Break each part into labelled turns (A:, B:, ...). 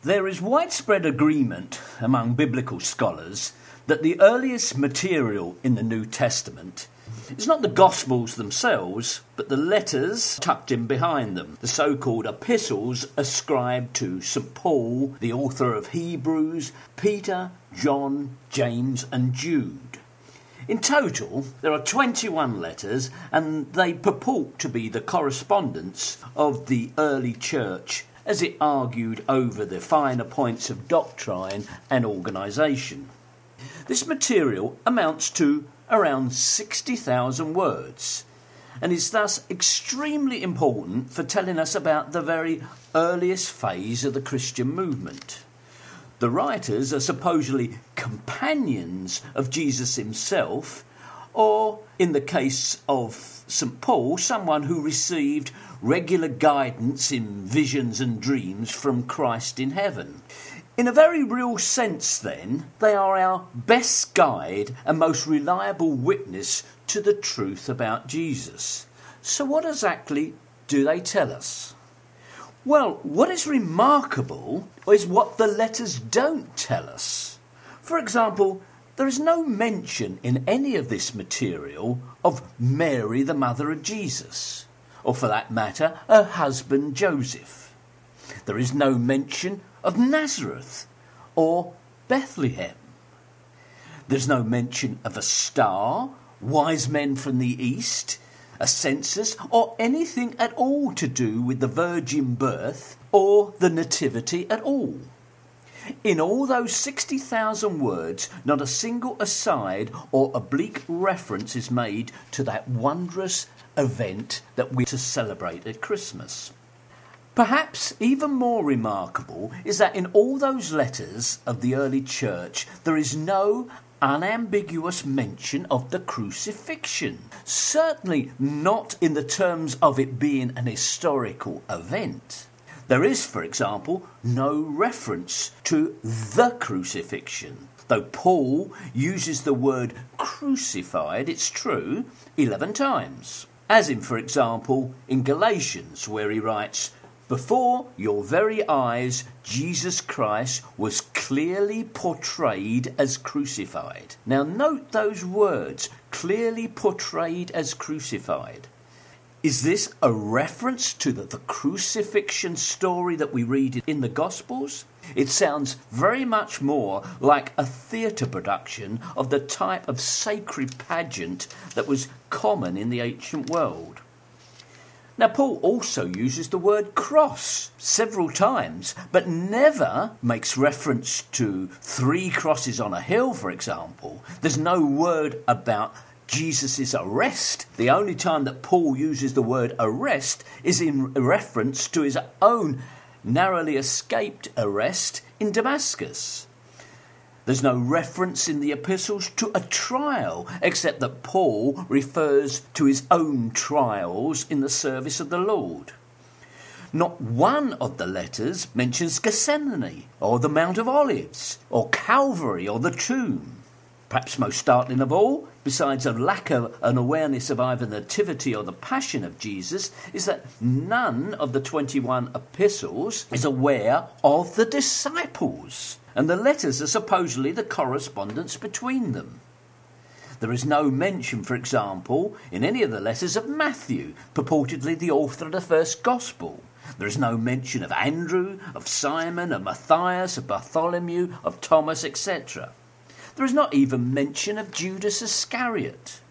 A: There is widespread agreement among biblical scholars that the earliest material in the New Testament is not the Gospels themselves, but the letters tucked in behind them, the so-called epistles ascribed to St. Paul, the author of Hebrews, Peter, John, James and Jude. In total, there are 21 letters, and they purport to be the correspondence of the early church as it argued over the finer points of doctrine and organisation. This material amounts to around 60,000 words and is thus extremely important for telling us about the very earliest phase of the Christian movement. The writers are supposedly companions of Jesus himself, or, in the case of St. Paul, someone who received regular guidance in visions and dreams from Christ in heaven. In a very real sense, then, they are our best guide and most reliable witness to the truth about Jesus. So what exactly do they tell us? Well, what is remarkable is what the letters don't tell us. For example, there is no mention in any of this material of Mary, the mother of Jesus, or for that matter, her husband Joseph. There is no mention of Nazareth or Bethlehem. There's no mention of a star, wise men from the east, a census, or anything at all to do with the virgin birth or the nativity at all. In all those 60,000 words, not a single aside or oblique reference is made to that wondrous event that we're to celebrate at Christmas. Perhaps even more remarkable is that in all those letters of the early church, there is no unambiguous mention of the crucifixion. Certainly not in the terms of it being an historical event. There is, for example, no reference to the crucifixion. Though Paul uses the word crucified, it's true, 11 times. As in, for example, in Galatians, where he writes, "Before your very eyes, Jesus Christ was clearly portrayed as crucified." Now note those words, clearly portrayed as crucified. Is this a reference to the crucifixion story that we read in the Gospels? It sounds very much more like a theatre production of the type of sacred pageant that was common in the ancient world. Now, Paul also uses the word cross several times, but never makes reference to 3 crosses on a hill, for example. There's no word about Jesus' arrest. The only time that Paul uses the word arrest is in reference to his own narrowly escaped arrest in Damascus. There's no reference in the epistles to a trial, except that Paul refers to his own trials in the service of the Lord. Not one of the letters mentions Gethsemane, or the Mount of Olives, or Calvary, or the tomb. Perhaps most startling of all, besides a lack of an awareness of either the nativity or the passion of Jesus, is that none of the 21 epistles is aware of the disciples, and the letters are supposedly the correspondence between them. There is no mention, for example, in any of the letters of Matthew, purportedly the author of the first gospel. There is no mention of Andrew, of Simon, of Matthias, of Bartholomew, of Thomas, etc. There is not even mention of Judas Iscariot.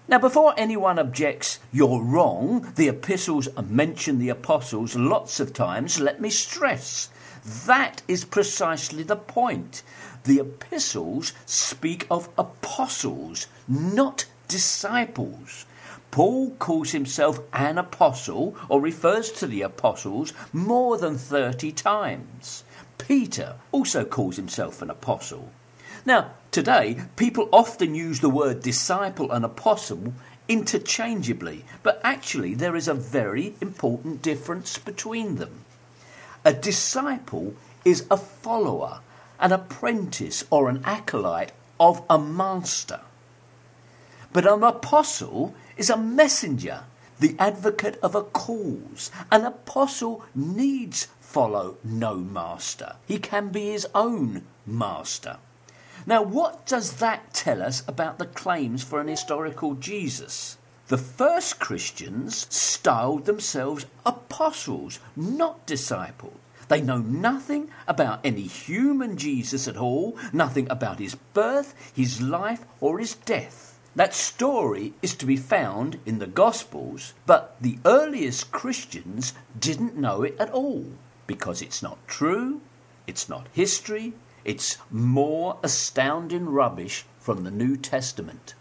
A: Now, before anyone objects, "You're wrong, the epistles mention the apostles lots of times," let me stress, that is precisely the point. The epistles speak of apostles, not disciples. Paul calls himself an apostle, or refers to the apostles, more than 30 times. Peter also calls himself an apostle. Now, today, people often use the word disciple and apostle interchangeably, but actually there is a very important difference between them. A disciple is a follower, an apprentice or an acolyte of a master. But an apostle is a messenger the advocate of a cause. An apostle needs follow no master. He can be his own master. Now, what does that tell us about the claims for an historical Jesus? The first Christians styled themselves apostles, not disciples. They know nothing about any human Jesus at all, nothing about his birth, his life, or his death. That story is to be found in the Gospels, but the earliest Christians didn't know it at all, because it's not true, it's not history, it's more astounding rubbish from the New Testament.